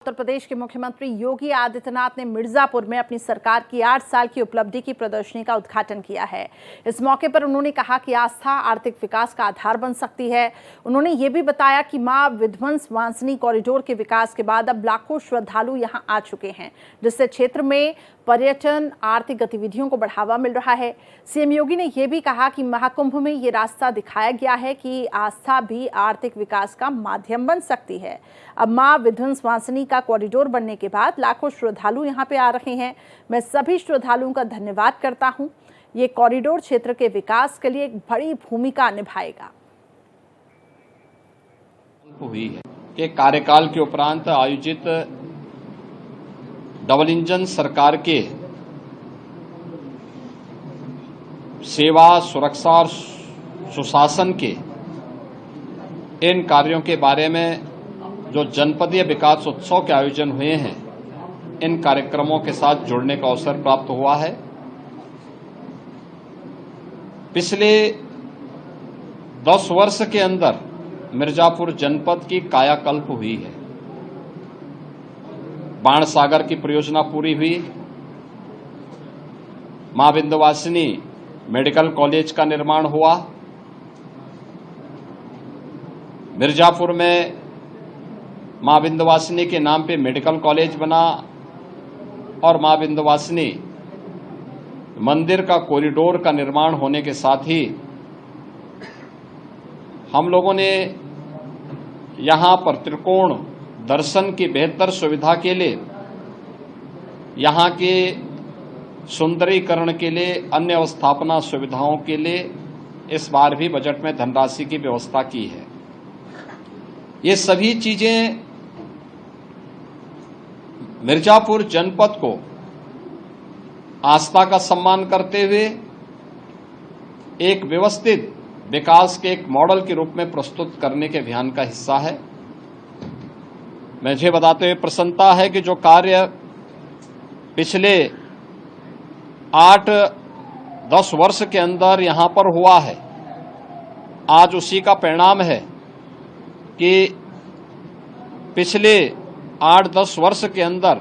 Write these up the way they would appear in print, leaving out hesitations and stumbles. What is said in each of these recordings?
उत्तर प्रदेश के मुख्यमंत्री योगी आदित्यनाथ ने मिर्जापुर में अपनी सरकार की 8 साल की उपलब्धि की प्रदर्शनी का उद्घाटन किया है। इस मौके पर उन्होंने कहा कि आस्था आर्थिक विकास का आधार बन सकती है। उन्होंने ये भी बताया कि मां विध्वंस वांसनी कॉरिडोर के विकास के बाद अब लाखों श्रद्धालु यहां आ चुके हैं, जिससे क्षेत्र में पर्यटन आर्थिक गतिविधियों को बढ़ावा मिल रहा है। सीएम योगी ने यह भी कहा कि महाकुंभ में ये रास्ता दिखाया गया है कि आस्था भी आर्थिक विकास का माध्यम बन सकती है। अब मां विध्वंस वांसनी का कॉरिडोर बनने के बाद लाखों श्रद्धालु यहां पे आ रहे हैं। मैं सभी श्रद्धालुओं का धन्यवाद करता हूं। ये कॉरिडोर क्षेत्र के विकास के लिए एक बड़ी भूमिका निभाएगा। हुई है कि कार्यकाल के उपरांत आयोजित डबल इंजन सरकार के सेवा, सुरक्षा और सुशासन के इन कार्यों के बारे में जो जनपदीय विकास उत्सव के आयोजन हुए हैं, इन कार्यक्रमों के साथ जुड़ने का अवसर प्राप्त हुआ है। पिछले 10 वर्ष के अंदर मिर्जापुर जनपद की कायाकल्प हुई है। बाणसागर की परियोजना पूरी हुई, मां विंध्यवासिनी मेडिकल कॉलेज का निर्माण हुआ, मिर्जापुर में मां विंध्यवासिनी के नाम पे मेडिकल कॉलेज बना और मां विंध्यवासिनी मंदिर का कॉरिडोर का निर्माण होने के साथ ही हम लोगों ने यहां पर त्रिकोण दर्शन की बेहतर सुविधा के लिए, यहां के सुंदरीकरण के लिए, अन्य अवस्थापना सुविधाओं के लिए इस बार भी बजट में धनराशि की व्यवस्था की है। ये सभी चीजें मिर्जापुर जनपद को आस्था का सम्मान करते हुए एक व्यवस्थित विकास के एक मॉडल के रूप में प्रस्तुत करने के अभियान का हिस्सा है। मुझे बताते हुए प्रसन्नता है कि जो कार्य पिछले 8-10 वर्ष के अंदर यहां पर हुआ है, आज उसी का परिणाम है कि पिछले 8-10 वर्ष के अंदर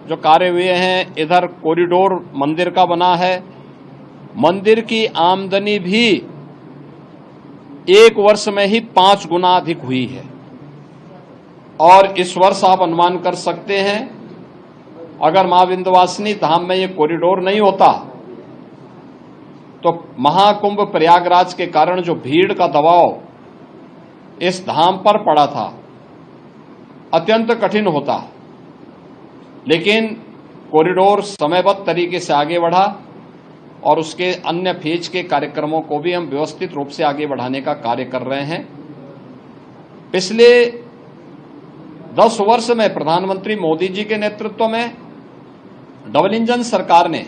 जो कार्य हुए हैं, इधर कॉरिडोर मंदिर का बना है, मंदिर की आमदनी भी 1 वर्ष में ही 5 गुना अधिक हुई है। और इस वर्ष आप अनुमान कर सकते हैं, अगर मां विंध्यवासिनी धाम में ये कॉरिडोर नहीं होता तो महाकुंभ प्रयागराज के कारण जो भीड़ का दबाव इस धाम पर पड़ा था, अत्यंत कठिन होता। लेकिन कॉरिडोर समयबद्ध तरीके से आगे बढ़ा और उसके अन्य फेज के कार्यक्रमों को भी हम व्यवस्थित रूप से आगे बढ़ाने का कार्य कर रहे हैं। पिछले 10 वर्ष में प्रधानमंत्री मोदी जी के नेतृत्व में डबल इंजन सरकार ने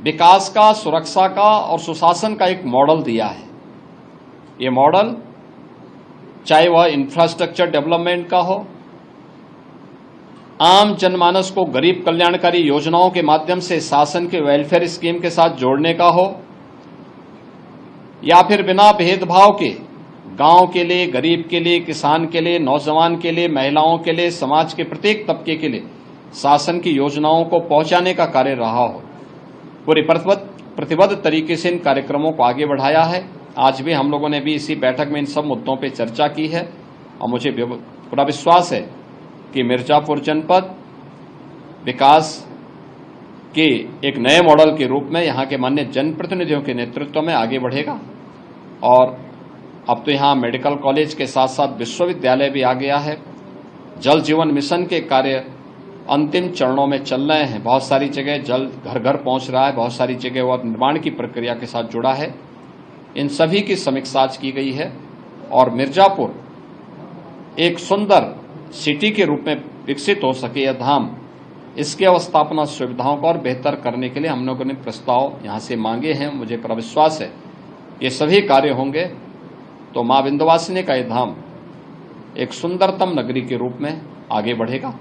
विकास का, सुरक्षा का और सुशासन का एक मॉडल दिया है। ये मॉडल चाहे वह इंफ्रास्ट्रक्चर डेवलपमेंट का हो, आम जनमानस को गरीब कल्याणकारी योजनाओं के माध्यम से शासन के वेलफेयर स्कीम के साथ जोड़ने का हो, या फिर बिना भेदभाव के गांव के लिए, गरीब के लिए, किसान के लिए, नौजवान के लिए, महिलाओं के लिए, समाज के प्रत्येक तबके के लिए शासन की योजनाओं को पहुंचाने का कार्य रहा हो। पूरी प्रतिबद्ध तरीके से इन कार्यक्रमों को आगे बढ़ाया है। आज भी हम लोगों ने भी इसी बैठक में इन सब मुद्दों पर चर्चा की है और मुझे पूरा विश्वास है कि मिर्जापुर जनपद विकास के एक नए मॉडल के रूप में यहाँ के माननीय जनप्रतिनिधियों के नेतृत्व में आगे बढ़ेगा। और अब तो यहाँ मेडिकल कॉलेज के साथ साथ विश्वविद्यालय भी आ गया है। जल जीवन मिशन के कार्य अंतिम चरणों में चल रहे हैं। बहुत सारी जगह जल घर घर पहुँच रहा है, बहुत सारी जगह वह निर्माण की प्रक्रिया के साथ जुड़ा है। इन सभी की समीक्षा आज की गई है और मिर्जापुर एक सुंदर सिटी के रूप में विकसित हो सके यह धाम, इसके अवस्थापना सुविधाओं को और बेहतर करने के लिए हम लोगों ने प्रस्ताव यहां से मांगे हैं। मुझे पूरा विश्वास है ये सभी कार्य होंगे तो मां विंध्यवासिनी का यह धाम एक सुंदरतम नगरी के रूप में आगे बढ़ेगा।